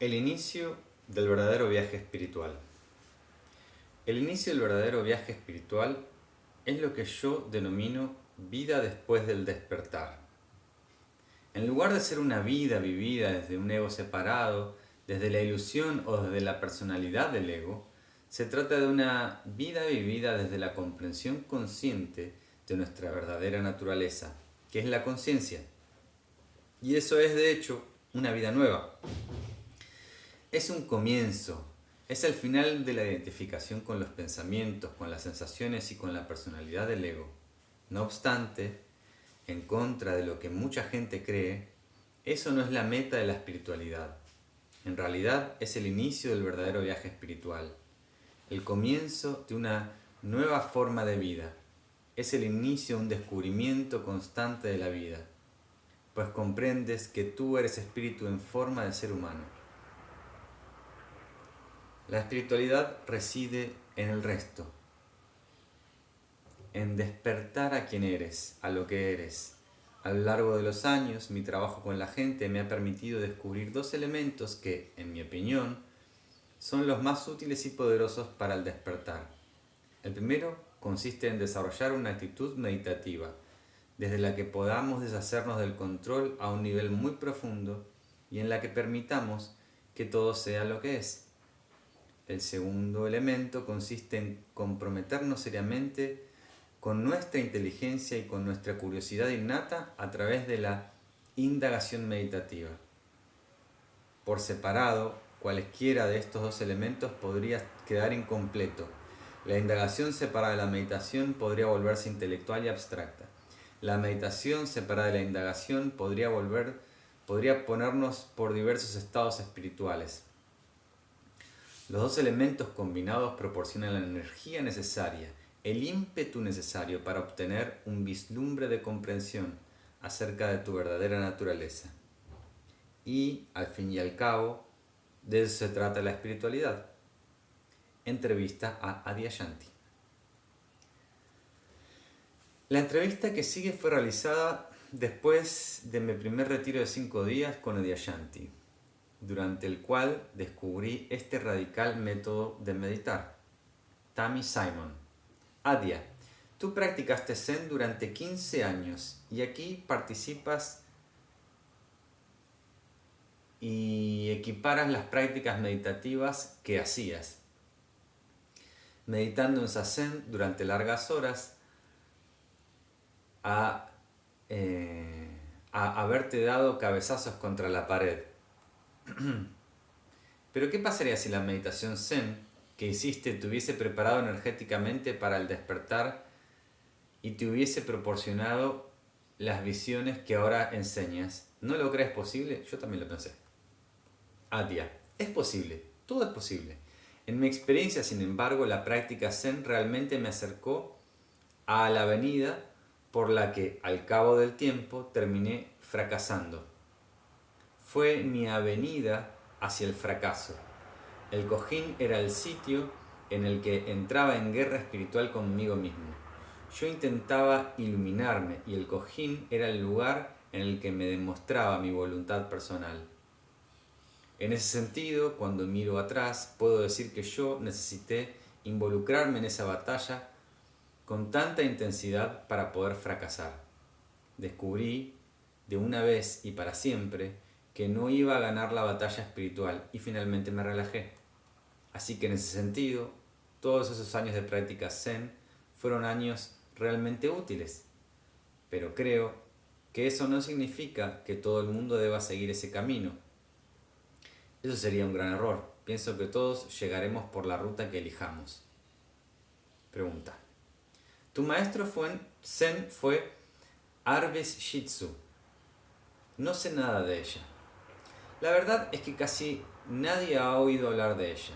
El inicio del verdadero viaje espiritual. El inicio del verdadero viaje espiritual es lo que yo denomino vida después del despertar. En lugar de ser una vida vivida desde un ego separado, desde la ilusión o desde la personalidad del ego, se trata de una vida vivida desde la comprensión consciente de nuestra verdadera naturaleza, que es la conciencia. Y eso es, de hecho, una vida nueva. Es un comienzo, es el final de la identificación con los pensamientos, con las sensaciones y con la personalidad del ego. No obstante, en contra de lo que mucha gente cree, eso no es la meta de la espiritualidad. En realidad es el inicio del verdadero viaje espiritual, el comienzo de una nueva forma de vida. Es el inicio de un descubrimiento constante de la vida, pues comprendes que tú eres espíritu en forma de ser humano. La espiritualidad reside en el resto, en despertar a quien eres, a lo que eres. A lo largo de los años, mi trabajo con la gente me ha permitido descubrir dos elementos que, en mi opinión, son los más útiles y poderosos para el despertar. El primero consiste en desarrollar una actitud meditativa, desde la que podamos deshacernos del control a un nivel muy profundo y en la que permitamos que todo sea lo que es. El segundo elemento consiste en comprometernos seriamente con nuestra inteligencia y con nuestra curiosidad innata a través de la indagación meditativa. Por separado, cualesquiera de estos dos elementos podría quedar incompleto. La indagación separada de la meditación podría volverse intelectual y abstracta. La meditación separada de la indagación podría ponernos por diversos estados espirituales. Los dos elementos combinados proporcionan la energía necesaria, el ímpetu necesario para obtener un vislumbre de comprensión acerca de tu verdadera naturaleza. Y, al fin y al cabo, de eso se trata la espiritualidad. Entrevista a Adyashanti. La entrevista que sigue fue realizada después de mi primer retiro de 5 días con Adyashanti, durante el cual descubrí este radical método de meditar. Tammy Simon. Adya, tú practicaste Zen durante 15 años y aquí participas y equiparas las prácticas meditativas que hacías. Meditando en Zazen durante largas horas, a haberte dado cabezazos contra la pared. Pero ¿qué pasaría si la meditación Zen que hiciste te hubiese preparado energéticamente para el despertar y te hubiese proporcionado las visiones que ahora enseñas? ¿No lo crees posible? Yo también lo pensé. Adya, es posible, todo es posible. En mi experiencia, sin embargo, la práctica Zen realmente me acercó a la avenida por la que, al cabo del tiempo, terminé fracasando. Fue mi avenida hacia el fracaso. El cojín era el sitio en el que entraba en guerra espiritual conmigo mismo. Yo intentaba iluminarme y el cojín era el lugar en el que me demostraba mi voluntad personal. En ese sentido, cuando miro atrás, puedo decir que yo necesité involucrarme en esa batalla con tanta intensidad para poder fracasar. Descubrí de una vez y para siempre que no iba a ganar la batalla espiritual y finalmente me relajé. Así que en ese sentido, todos esos años de práctica Zen fueron años realmente útiles. Pero creo que eso no significa que todo el mundo deba seguir ese camino. Eso sería un gran error. Pienso que todos llegaremos por la ruta que elijamos. Pregunta. Tu maestro Zen fue Arbis Shitsu. No sé nada de ella. La verdad es que casi nadie ha oído hablar de ella.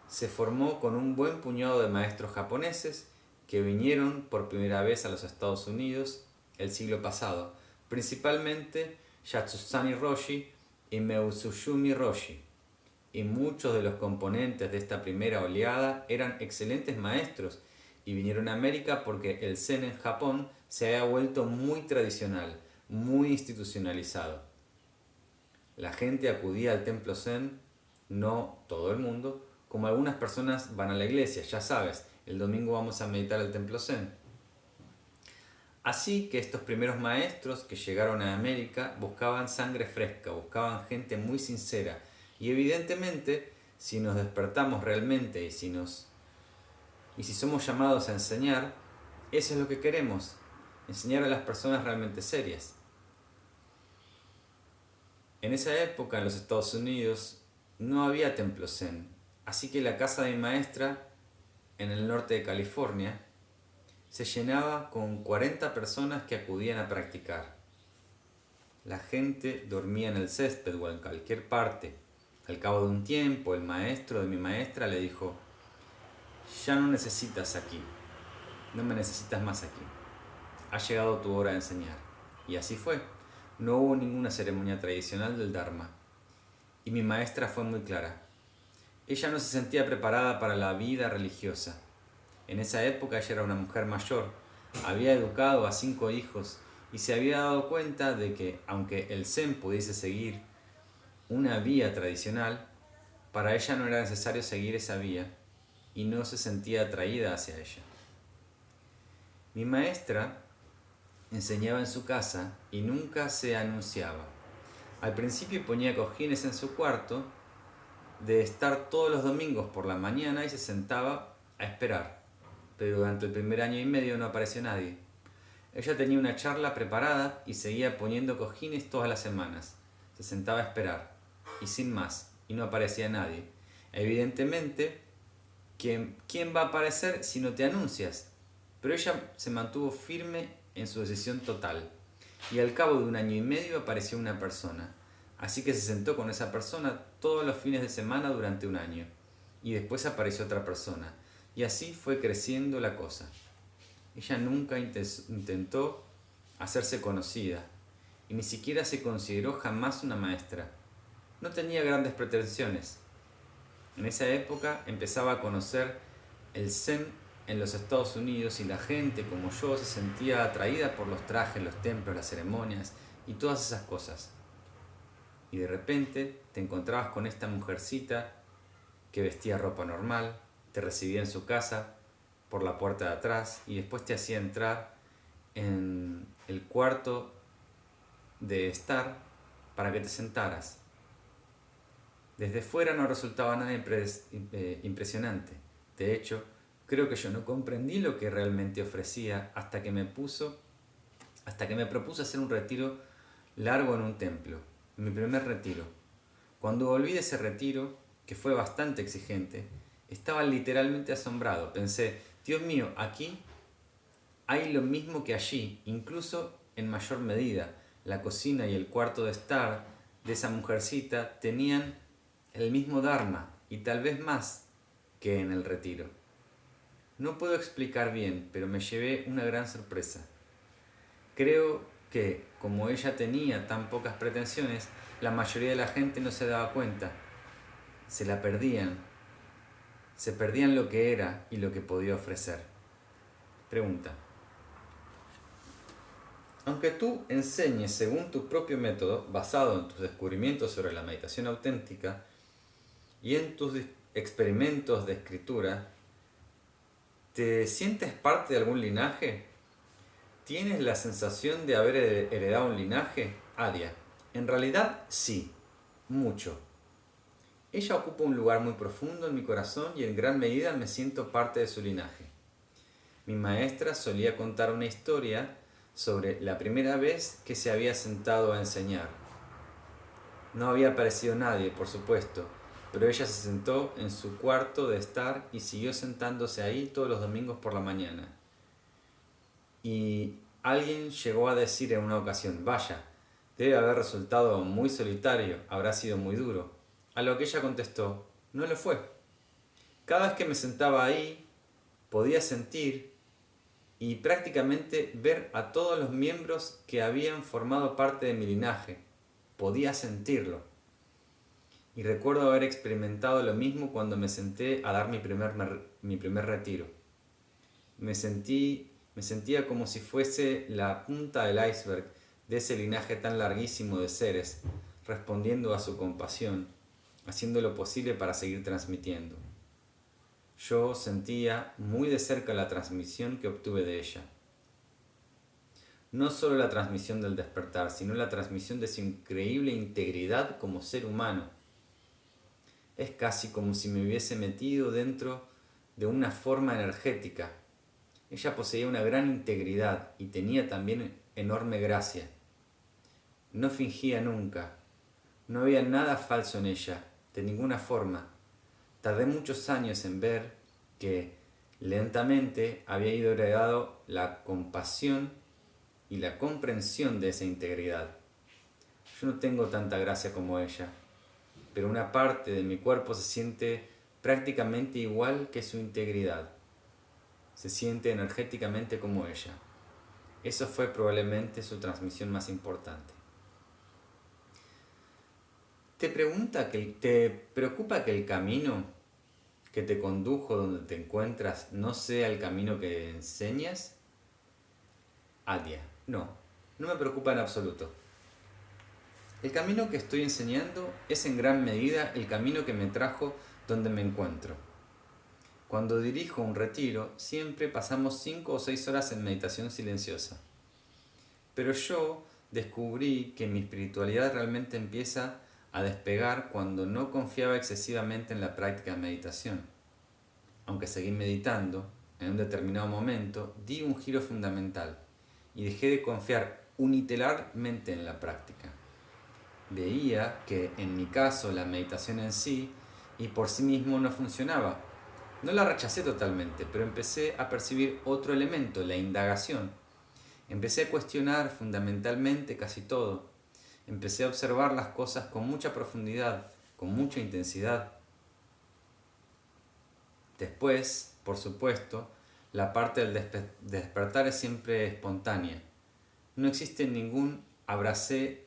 Se formó con un buen puñado de maestros japoneses que vinieron por primera vez a los Estados Unidos el siglo pasado, principalmente Yatsusani Roshi y Meusuyumi Roshi. Y muchos de los componentes de esta primera oleada eran excelentes maestros y vinieron a América porque el Zen en Japón se había vuelto muy tradicional, muy institucionalizado. La gente acudía al templo Zen, no todo el mundo, como algunas personas van a la iglesia, ya sabes, el domingo vamos a meditar al templo Zen. Así que estos primeros maestros que llegaron a América buscaban sangre fresca, buscaban gente muy sincera. Y evidentemente, si nos despertamos realmente y si somos llamados a enseñar, eso es lo que queremos, enseñar a las personas realmente serias. En esa época, en los Estados Unidos, no había templo Zen, así que la casa de mi maestra, en el norte de California, se llenaba con 40 personas que acudían a practicar. La gente dormía en el césped o en cualquier parte. Al cabo de un tiempo, el maestro de mi maestra le dijo: ya no necesitas aquí, no me necesitas más aquí. Ha llegado tu hora de enseñar. Y así fue. No hubo ninguna ceremonia tradicional del Dharma. Y mi maestra fue muy clara. Ella no se sentía preparada para la vida religiosa. En esa época ella era una mujer mayor, había educado a 5 hijos y se había dado cuenta de que, aunque el Zen pudiese seguir una vía tradicional, para ella no era necesario seguir esa vía y no se sentía atraída hacia ella. Mi maestra enseñaba en su casa y nunca se anunciaba. Al principio ponía cojines en su cuarto de estar todos los domingos por la mañana y se sentaba a esperar. Pero durante el primer año y medio no apareció nadie. Ella tenía una charla preparada y seguía poniendo cojines todas las semanas. Se sentaba a esperar, y sin más, y no aparecía nadie. Evidentemente, ¿quién va a aparecer si no te anuncias? Pero ella se mantuvo firme en su decisión total. Y al cabo de un año y medio apareció una persona. Así que se sentó con esa persona todos los fines de semana durante un año. Y después apareció otra persona. Y así fue creciendo la cosa. Ella nunca intentó hacerse conocida y ni siquiera se consideró jamás una maestra. No tenía grandes pretensiones. En esa época empezaba a conocer el Zen en los Estados Unidos y la gente, como yo, se sentía atraída por los trajes, los templos, las ceremonias y todas esas cosas. Y de repente te encontrabas con esta mujercita que vestía ropa normal, te recibía en su casa por la puerta de atrás y después te hacía entrar en el cuarto de estar para que te sentaras. Desde fuera no resultaba nada impresionante. De hecho, creo que yo no comprendí lo que realmente ofrecía hasta que me propuso hacer un retiro largo en un templo, mi primer retiro. Cuando volví de ese retiro, que fue bastante exigente, estaba literalmente asombrado. Pensé: Dios mío, aquí hay lo mismo que allí, incluso en mayor medida. La cocina y el cuarto de estar de esa mujercita tenían el mismo Dharma y tal vez más que en el retiro. No puedo explicar bien, pero me llevé una gran sorpresa. Creo que, como ella tenía tan pocas pretensiones, la mayoría de la gente no se daba cuenta. Se la perdían. Se perdían lo que era y lo que podía ofrecer. Pregunta: aunque tú enseñes según tu propio método, basado en tus descubrimientos sobre la meditación auténtica y en tus experimentos de escritura, ¿te sientes parte de algún linaje? ¿Tienes la sensación de haber heredado un linaje? Adia: en realidad sí, mucho. Ella ocupa un lugar muy profundo en mi corazón y en gran medida me siento parte de su linaje. Mi maestra solía contar una historia sobre la primera vez que se había sentado a enseñar. No había aparecido nadie, por supuesto, pero ella se sentó en su cuarto de estar y siguió sentándose ahí todos los domingos por la mañana. Y alguien llegó a decir en una ocasión: vaya, debe haber resultado muy solitario, habrá sido muy duro. A lo que ella contestó: no lo fue. Cada vez que me sentaba ahí, podía sentir y prácticamente ver a todos los miembros que habían formado parte de mi linaje. Podía sentirlo. Y recuerdo haber experimentado lo mismo cuando me senté a dar mi primer retiro. Me sentía como si fuese la punta del iceberg de ese linaje tan larguísimo de seres. respondiendo a su compasión, haciendo lo posible para seguir transmitiendo. Yo sentía muy de cerca la transmisión que obtuve de ella. No solo la transmisión del despertar, sino la transmisión de su increíble integridad como ser humano. Es casi como si me hubiese metido dentro de una forma energética. Ella poseía una gran integridad y tenía también enorme gracia. No fingía nunca. No había nada falso en ella, de ninguna forma. Tardé muchos años en ver que lentamente había ido heredado la compasión y la comprensión de esa integridad. Yo no tengo tanta gracia como ella, pero una parte de mi cuerpo se siente prácticamente igual que su integridad. Se siente energéticamente como ella. Eso fue probablemente su transmisión más importante. ¿Te preocupa que el camino que te condujo donde te encuentras no sea el camino que enseñas? Adia, no me preocupa en absoluto. El camino que estoy enseñando es en gran medida el camino que me trajo donde me encuentro. Cuando dirijo un retiro, siempre pasamos 5 o 6 horas en meditación silenciosa. Pero yo descubrí que mi espiritualidad realmente empieza a despegar cuando no confiaba excesivamente en la práctica de meditación. Aunque seguí meditando, en un determinado momento di un giro fundamental y dejé de confiar unilateralmente en la práctica. Veía que en mi caso la meditación en sí y por sí mismo no funcionaba. No la rechacé totalmente, pero empecé a percibir otro elemento, la indagación. Empecé a cuestionar fundamentalmente casi todo. Empecé a observar las cosas con mucha profundidad, con mucha intensidad. Después, por supuesto, la parte del despertar es siempre espontánea. No existe ningún ABC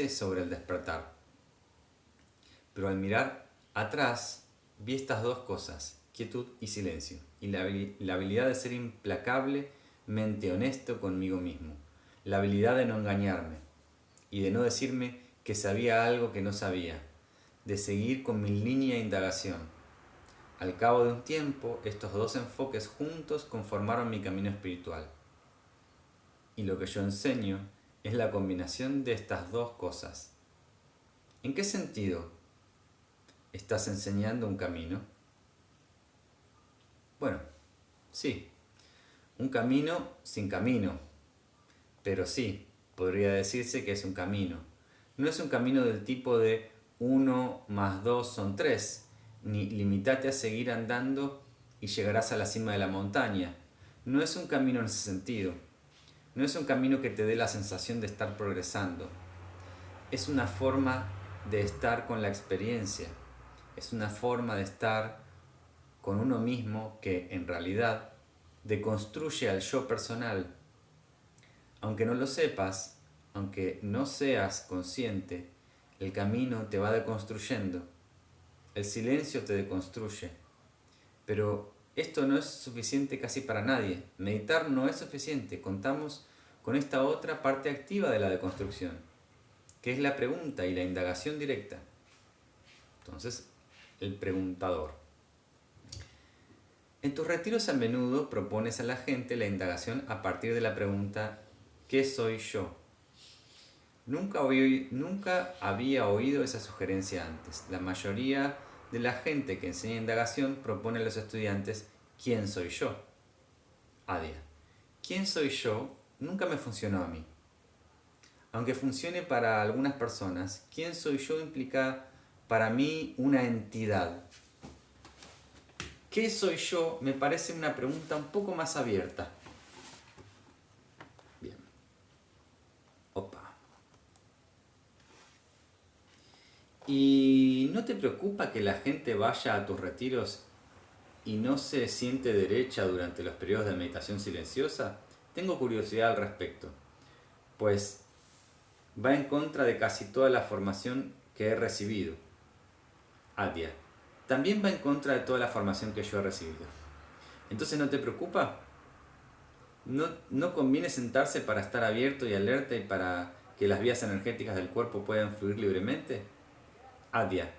sobre el despertar. Pero al mirar atrás, vi estas dos cosas, quietud y silencio, y la habilidad de ser implacablemente honesto conmigo mismo, la habilidad de no engañarme y de no decirme que sabía algo que no sabía, de seguir con mi línea de indagación. Al cabo de un tiempo, estos dos enfoques juntos conformaron mi camino espiritual. Y lo que yo enseño es la combinación de estas dos cosas. ¿En qué sentido estás enseñando un camino? Bueno, sí, un camino sin camino, pero sí, podría decirse que es un camino. No es un camino del tipo de 1 más 2 son 3, ni limitate a seguir andando y llegarás a la cima de la montaña. No es un camino en ese sentido. No es un camino que te dé la sensación de estar progresando. Es una forma de estar con la experiencia. Es una forma de estar con uno mismo que, en realidad, deconstruye al yo personal. Aunque no lo sepas, aunque no seas consciente, el camino te va deconstruyendo. El silencio te deconstruye. Pero esto no es suficiente casi para nadie. Meditar no es suficiente. Contamos con esta otra parte activa de la deconstrucción, que es la pregunta y la indagación directa. Entonces, el preguntador. En tus retiros a menudo propones a la gente la indagación a partir de la pregunta ¿qué soy yo? Nunca había oído esa sugerencia antes. La mayoría de la gente que enseña indagación propone a los estudiantes ¿quién soy yo? Adia. ¿Quién soy yo? Nunca me funcionó a mí. Aunque funcione para algunas personas, ¿quién soy yo? Implica para mí una entidad. ¿Qué soy yo? Me parece una pregunta un poco más abierta. Bien. Opa. ¿Y no te preocupa que la gente vaya a tus retiros y no se siente derecha durante los periodos de meditación silenciosa? Tengo curiosidad al respecto, pues va en contra de casi toda la formación que he recibido. Adia. También va en contra de toda la formación que yo he recibido. Entonces, ¿no te preocupa? ¿No conviene sentarse para estar abierto y alerta y para que las vías energéticas del cuerpo pueden fluir libremente? Adya.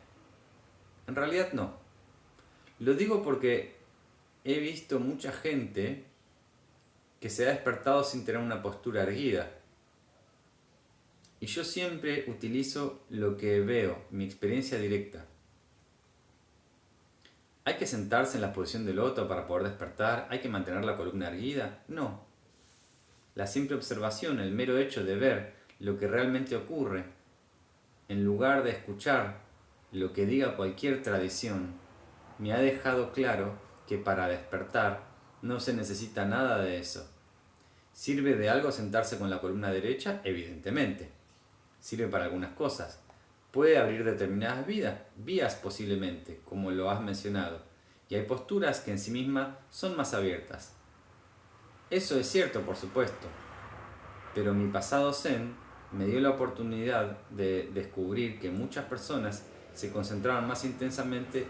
En realidad no. Lo digo porque he visto mucha gente que se ha despertado sin tener una postura erguida. Y yo siempre utilizo lo que veo, mi experiencia directa. ¿Hay que sentarse en la posición de loto para poder despertar? ¿Hay que mantener la columna erguida? No. La simple observación, el mero hecho de ver lo que realmente ocurre, en lugar de escuchar lo que diga cualquier tradición, me ha dejado claro que para despertar no se necesita nada de eso. ¿Sirve de algo sentarse con la columna derecha? Evidentemente. Sirve para algunas cosas. Puede abrir determinadas vías posiblemente, como lo has mencionado, y hay posturas que en sí mismas son más abiertas. Eso es cierto, por supuesto, pero mi pasado Zen me dio la oportunidad de descubrir que muchas personas se concentraban más intensamente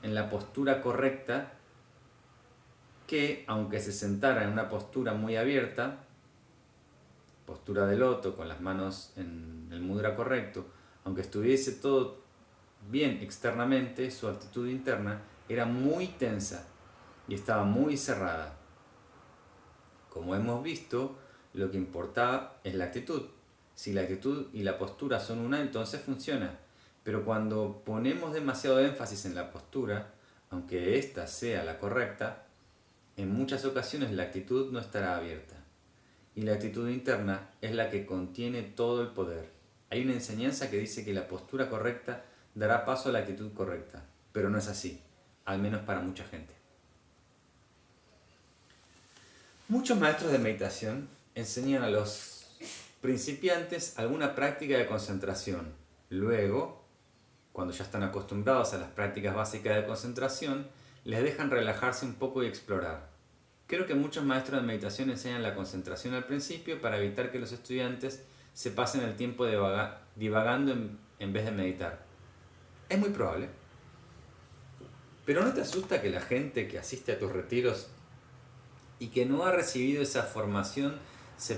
en la postura correcta que, aunque se sentara en una postura muy abierta, postura de loto con las manos en el mudra correcto, aunque estuviese todo bien externamente, su actitud interna era muy tensa y estaba muy cerrada. Como hemos visto, lo que importa es la actitud. Si la actitud y la postura son una, entonces funciona. Pero cuando ponemos demasiado énfasis en la postura, aunque ésta sea la correcta, en muchas ocasiones la actitud no estará abierta. Y la actitud interna es la que contiene todo el poder. Hay una enseñanza que dice que la postura correcta dará paso a la actitud correcta, pero no es así, al menos para mucha gente. Muchos maestros de meditación enseñan a los principiantes alguna práctica de concentración. Luego, cuando ya están acostumbrados a las prácticas básicas de concentración, les dejan relajarse un poco y explorar. Creo que muchos maestros de meditación enseñan la concentración al principio para evitar que los estudiantes se pasen el tiempo divagando en vez de meditar. Es muy probable. Pero ¿no te asusta que la gente que asiste a tus retiros y que no ha recibido esa formación se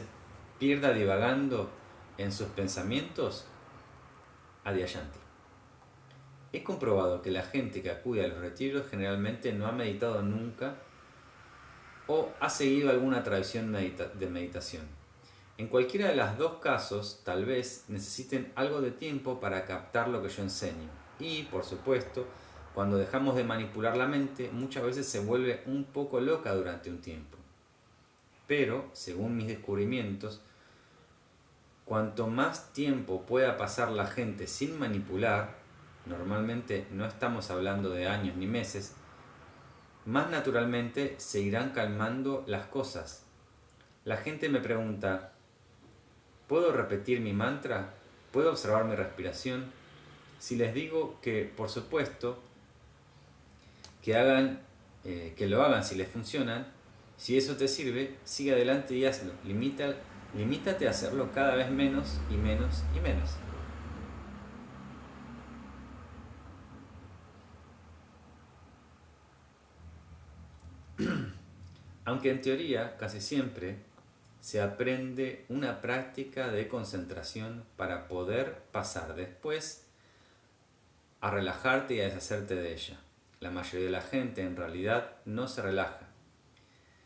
pierda divagando en sus pensamientos? Adyayanti. He comprobado que la gente que acude a los retiros generalmente no ha meditado nunca o ha seguido alguna tradición de meditación. En cualquiera de los dos casos, tal vez necesiten algo de tiempo para captar lo que yo enseño. Y, por supuesto, cuando dejamos de manipular la mente, muchas veces se vuelve un poco loca durante un tiempo. Pero, según mis descubrimientos, cuanto más tiempo pueda pasar la gente sin manipular, normalmente no estamos hablando de años ni meses, más naturalmente se irán calmando las cosas. La gente me pregunta, ¿puedo repetir mi mantra? ¿Puedo observar mi respiración? Si les digo que, por supuesto, que lo hagan si les funcionan, si eso te sirve, sigue adelante y hazlo. Limítate a hacerlo cada vez menos y menos y menos. Aunque en teoría, casi siempre, se aprende una práctica de concentración para poder pasar después a relajarte y a deshacerte de ella. La mayoría de la gente en realidad no se relaja.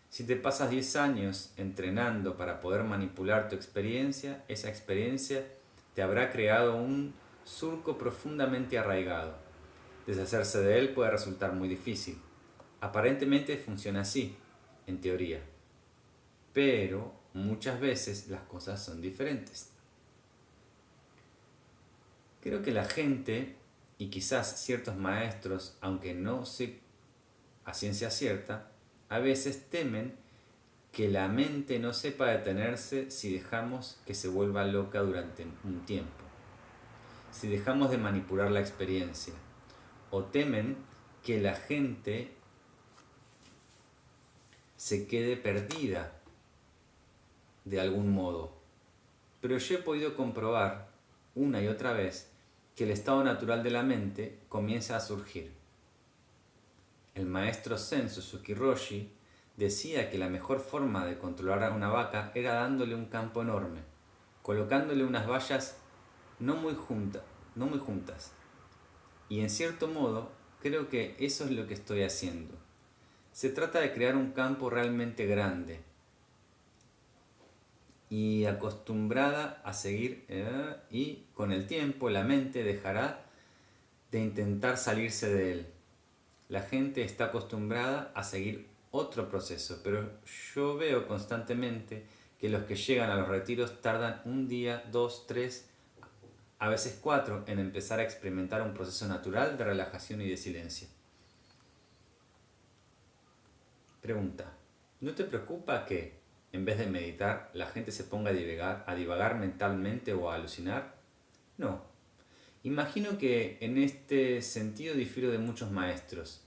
Si te pasas 10 años entrenando para poder manipular tu experiencia, esa experiencia te habrá creado un surco profundamente arraigado. Deshacerse de él puede resultar muy difícil. Aparentemente funciona así, en teoría. Pero muchas veces las cosas son diferentes. Creo que la gente, y quizás ciertos maestros, aunque no sé a ciencia cierta, a veces temen que la mente no sepa detenerse si dejamos que se vuelva loca durante un tiempo, si dejamos de manipular la experiencia, o temen que la gente se quede perdida de algún modo. Pero yo he podido comprobar una y otra vez que el estado natural de la mente comienza a surgir. El maestro Zen Suzuki Roshi decía que la mejor forma de controlar a una vaca era dándole un campo enorme, colocándole unas vallas no muy juntas. Y en cierto modo, creo que eso es lo que estoy haciendo. Se trata de crear un campo realmente grande y acostumbrada a seguir, y con el tiempo la mente dejará de intentar salirse de él. La gente está acostumbrada a seguir otro proceso, pero yo veo constantemente que los que llegan a los retiros tardan un día, 2, 3, a veces 4 en empezar a experimentar un proceso natural de relajación y de silencio. Pregunta: ¿no te preocupa que, en vez de meditar, la gente se ponga a divagar mentalmente o a alucinar? No. Imagino que en este sentido difiero de muchos maestros.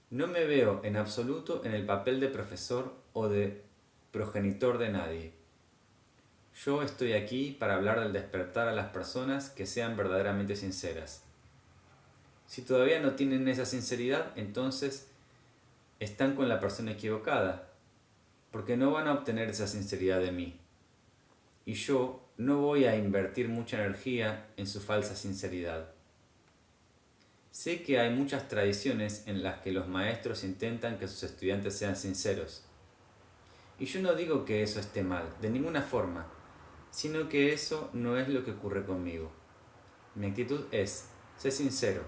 No me veo en absoluto en el papel de profesor o de progenitor de nadie. Yo estoy aquí para hablar del despertar a las personas que sean verdaderamente sinceras. Si todavía no tienen esa sinceridad, entonces están con la persona equivocada, porque no van a obtener esa sinceridad de mí. Y yo no voy a invertir mucha energía en su falsa sinceridad. Sé que hay muchas tradiciones en las que los maestros intentan que sus estudiantes sean sinceros. Y yo no digo que eso esté mal, de ninguna forma, sino que eso no es lo que ocurre conmigo. Mi actitud es: sé sincero.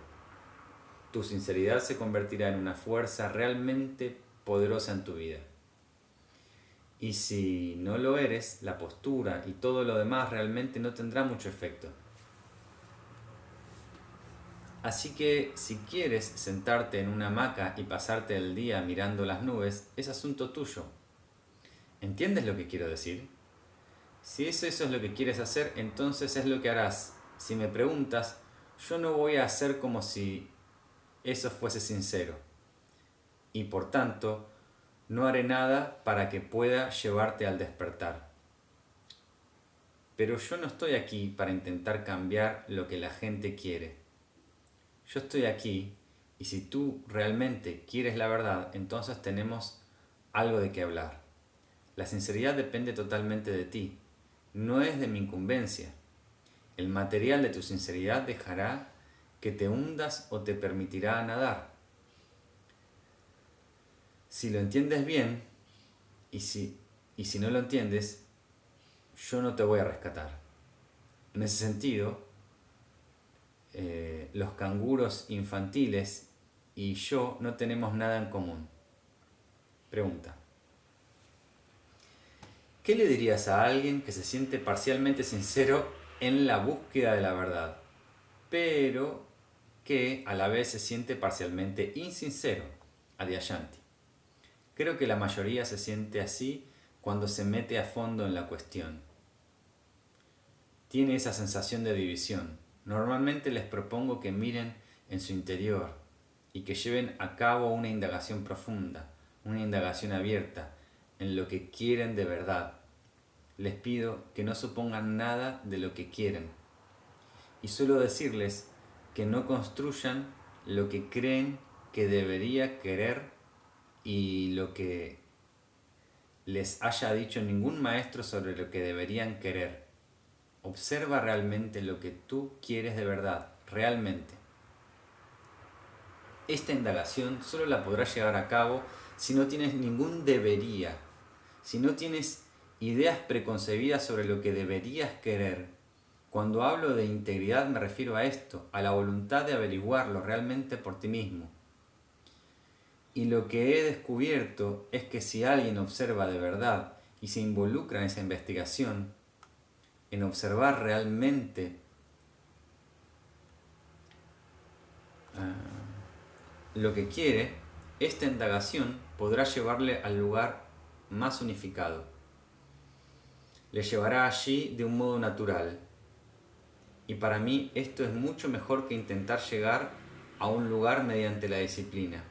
Tu sinceridad se convertirá en una fuerza realmente poderosa en tu vida. Y si no lo eres, la postura y todo lo demás realmente no tendrá mucho efecto. Así que si quieres sentarte en una hamaca y pasarte el día mirando las nubes, es asunto tuyo. ¿Entiendes lo que quiero decir? Si eso es lo que quieres hacer, entonces es lo que harás. Si me preguntas, yo no voy a hacer como si eso fuese sincero. Y por tanto, no haré nada para que pueda llevarte al despertar. Pero yo no estoy aquí para intentar cambiar lo que la gente quiere. Yo estoy aquí, y si tú realmente quieres la verdad, entonces tenemos algo de qué hablar. La sinceridad depende totalmente de ti, no es de mi incumbencia. El material de tu sinceridad dejará que te hundas o te permitirá nadar. Si lo entiendes bien, y si no lo entiendes, yo no te voy a rescatar. En ese sentido, los canguros infantiles y yo no tenemos nada en común. Pregunta: ¿qué le dirías a alguien que se siente parcialmente sincero en la búsqueda de la verdad, pero que a la vez se siente parcialmente insincero? Adyashanti: creo que la mayoría se siente así cuando se mete a fondo en la cuestión. Tiene esa sensación de división. Normalmente les propongo que miren en su interior y que lleven a cabo una indagación profunda, una indagación abierta en lo que quieren de verdad. Les pido que no supongan nada de lo que quieren y suelo decirles que no construyan lo que creen que debería querer y lo que les haya dicho ningún maestro sobre lo que deberían querer. Observa realmente lo que tú quieres de verdad, realmente. Esta indagación solo la podrás llevar a cabo si no tienes ningún debería, si no tienes ideas preconcebidas sobre lo que deberías querer. Cuando hablo de integridad me refiero a esto, a la voluntad de averiguarlo realmente por ti mismo. Y lo que he descubierto es que si alguien observa de verdad y se involucra en esa investigación, en observar realmente lo que quiere, esta indagación podrá llevarle al lugar más unificado. Le llevará allí de un modo natural. Y para mí esto es mucho mejor que intentar llegar a un lugar mediante la disciplina.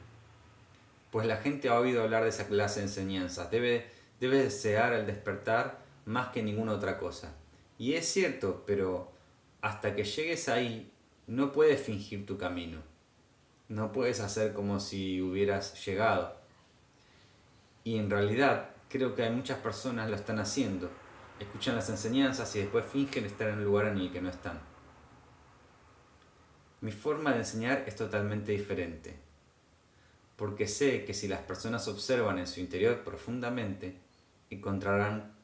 Pues la gente ha oído hablar de esa clase de enseñanzas. Debe desear el despertar más que ninguna otra cosa. Y es cierto, pero hasta que llegues ahí, no puedes fingir tu camino. No puedes hacer como si hubieras llegado. Y en realidad creo que hay muchas personas lo están haciendo. Escuchan las enseñanzas y después fingen estar en un lugar en el que no están. Mi forma de enseñar es totalmente diferente, porque sé que si las personas observan en su interior profundamente, encontrarán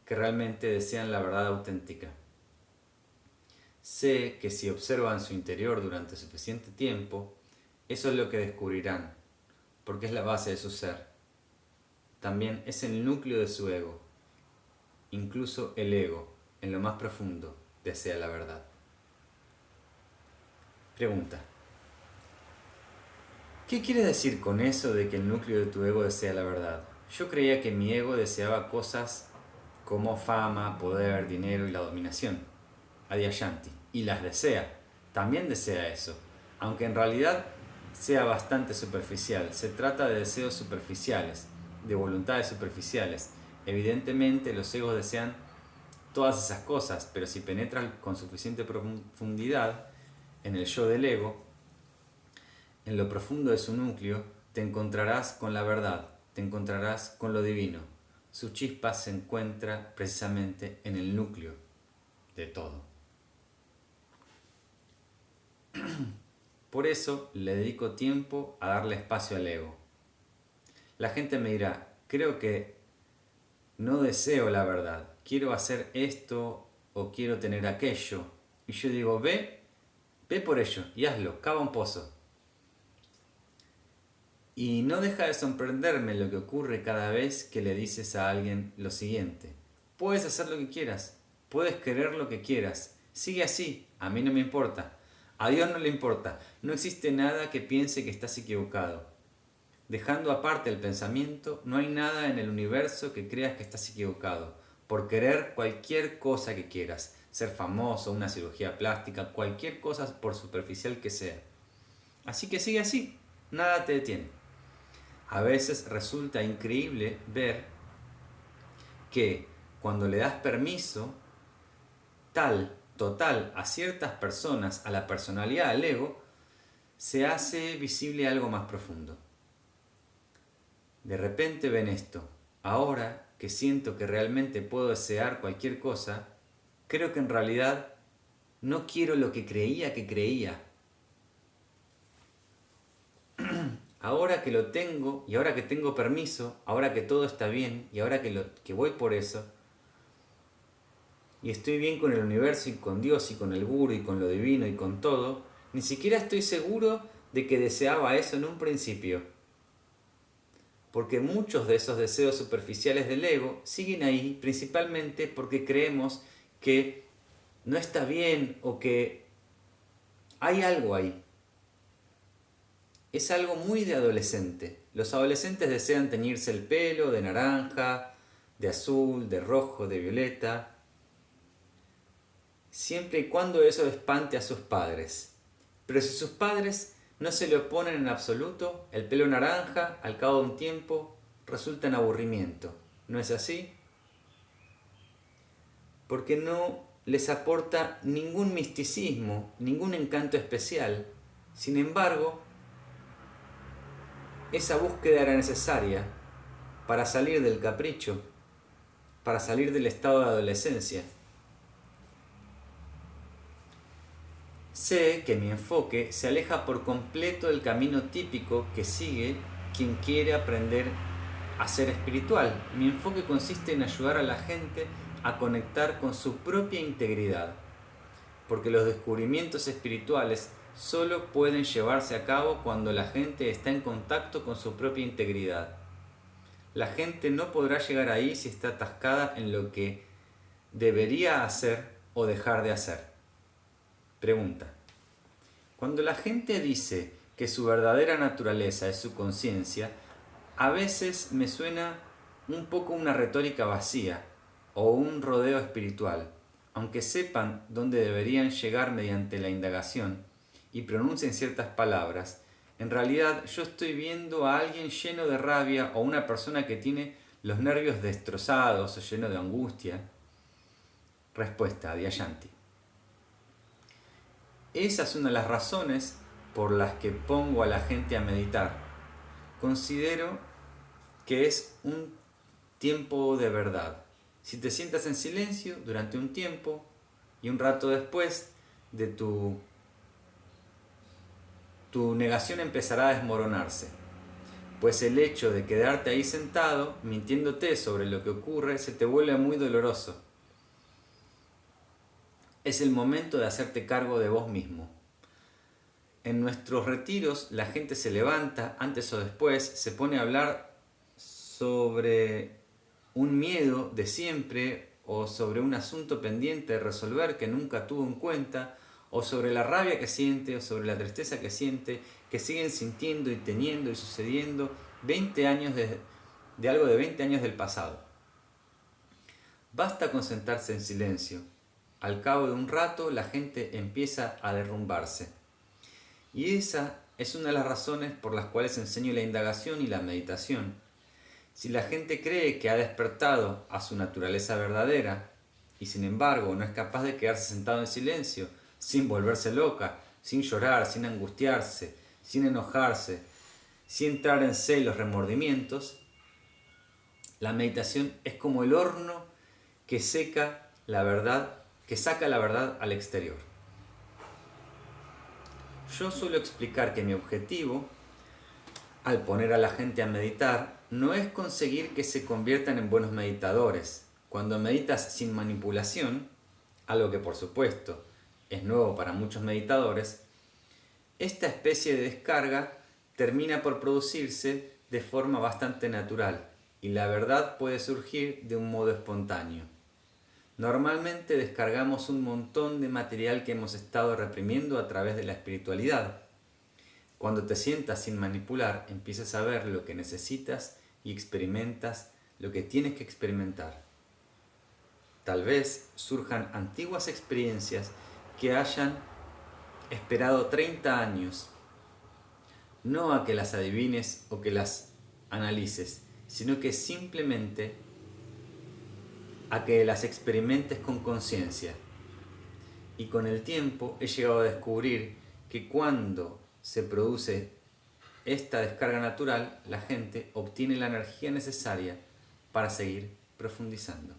que realmente desean la verdad auténtica. Sé que si observan su interior durante suficiente tiempo, eso es lo que descubrirán, porque es la base de su ser. También es el núcleo de su ego. Incluso el ego, en lo más profundo, desea la verdad. Pregunta: ¿qué quiere decir con eso de que el núcleo de tu ego desea la verdad? Yo creía que mi ego deseaba cosas como fama, poder, dinero y la dominación. Adyashanti. Y las desea. También desea eso. Aunque en realidad sea bastante superficial. Se trata de deseos superficiales, de voluntades superficiales. Evidentemente los egos desean todas esas cosas, pero si penetras con suficiente profundidad en el yo del ego, en lo profundo de su núcleo, te encontrarás con la verdad, te encontrarás con lo divino. Su chispa se encuentra precisamente en el núcleo de todo. Por eso le dedico tiempo a darle espacio al ego. La gente me dirá, creo que no deseo la verdad, quiero hacer esto o quiero tener aquello. Y yo digo, ve por ello y hazlo, cava un pozo. Y no deja de sorprenderme lo que ocurre cada vez que le dices a alguien lo siguiente. Puedes hacer lo que quieras, puedes querer lo que quieras, sigue así, a mí no me importa. A Dios no le importa, no existe nada que piense que estás equivocado. Dejando aparte el pensamiento, no hay nada en el universo que creas que estás equivocado. Por querer cualquier cosa que quieras, ser famoso, una cirugía plástica, cualquier cosa por superficial que sea. Así que sigue así, nada te detiene. A veces resulta increíble ver que cuando le das permiso total a ciertas personas, a la personalidad, al ego, se hace visible algo más profundo. De repente ven esto. Ahora que siento que realmente puedo desear cualquier cosa, creo que en realidad no quiero lo que creía que creía. Ahora que lo tengo y ahora que tengo permiso, ahora que todo está bien y ahora que voy por eso, y estoy bien con el universo y con Dios y con el gurú y con lo divino y con todo, ni siquiera estoy seguro de que deseaba eso en un principio. Porque muchos de esos deseos superficiales del ego siguen ahí principalmente porque creemos que no está bien o que hay algo ahí. Es algo muy de adolescente. Los adolescentes desean teñirse el pelo de naranja, de azul, de rojo, de violeta, siempre y cuando eso espante a sus padres. Pero si sus padres no se le oponen en absoluto, el pelo naranja, al cabo de un tiempo, resulta en aburrimiento. ¿No es así? Porque no les aporta ningún misticismo, ningún encanto especial. Sin embargo, esa búsqueda era necesaria para salir del capricho, para salir del estado de adolescencia. Sé que mi enfoque se aleja por completo del camino típico que sigue quien quiere aprender a ser espiritual. Mi enfoque consiste en ayudar a la gente a conectar con su propia integridad, porque los descubrimientos espirituales solo pueden llevarse a cabo cuando la gente está en contacto con su propia integridad. La gente no podrá llegar ahí si está atascada en lo que debería hacer o dejar de hacer. Pregunta: cuando la gente dice que su verdadera naturaleza es su conciencia, a veces me suena un poco una retórica vacía o un rodeo espiritual, aunque sepan dónde deberían llegar mediante la indagación y pronuncien ciertas palabras. En realidad yo estoy viendo a alguien lleno de rabia o una persona que tiene los nervios destrozados o lleno de angustia. Respuesta: Adyashanti. Esa es una de las razones por las que pongo a la gente a meditar. Considero que es un tiempo de verdad. Si te sientas en silencio durante un tiempo y un rato después de tu negación empezará a desmoronarse, pues el hecho de quedarte ahí sentado mintiéndote sobre lo que ocurre se te vuelve muy doloroso. Es el momento de hacerte cargo de vos mismo. En nuestros retiros la gente se levanta, antes o después, se pone a hablar sobre un miedo de siempre o sobre un asunto pendiente de resolver que nunca tuvo en cuenta, o sobre la rabia que siente o sobre la tristeza que siente, que siguen sintiendo y teniendo y sucediendo 20 años de algo de 20 años del pasado. Basta con sentarse en silencio. Al cabo de un rato la gente empieza a derrumbarse. Y esa es una de las razones por las cuales enseño la indagación y la meditación. Si la gente cree que ha despertado a su naturaleza verdadera y sin embargo no es capaz de quedarse sentado en silencio, sin volverse loca, sin llorar, sin angustiarse, sin enojarse, sin entrar en celos, remordimientos, la meditación es como el horno que seca la verdad, que saca la verdad al exterior. Yo suelo explicar que mi objetivo, al poner a la gente a meditar, no es conseguir que se conviertan en buenos meditadores. Cuando meditas sin manipulación, algo que por supuesto es nuevo para muchos meditadores, esta especie de descarga termina por producirse de forma bastante natural y la verdad puede surgir de un modo espontáneo. Normalmente descargamos un montón de material que hemos estado reprimiendo a través de la espiritualidad. Cuando te sientas sin manipular, empiezas a ver lo que necesitas y experimentas lo que tienes que experimentar. Tal vez surjan antiguas experiencias que hayan esperado 30 años, no a que las adivines o que las analices, sino que simplemente a que las experimentes con conciencia. Y con el tiempo he llegado a descubrir que cuando se produce esta descarga natural, la gente obtiene la energía necesaria para seguir profundizando.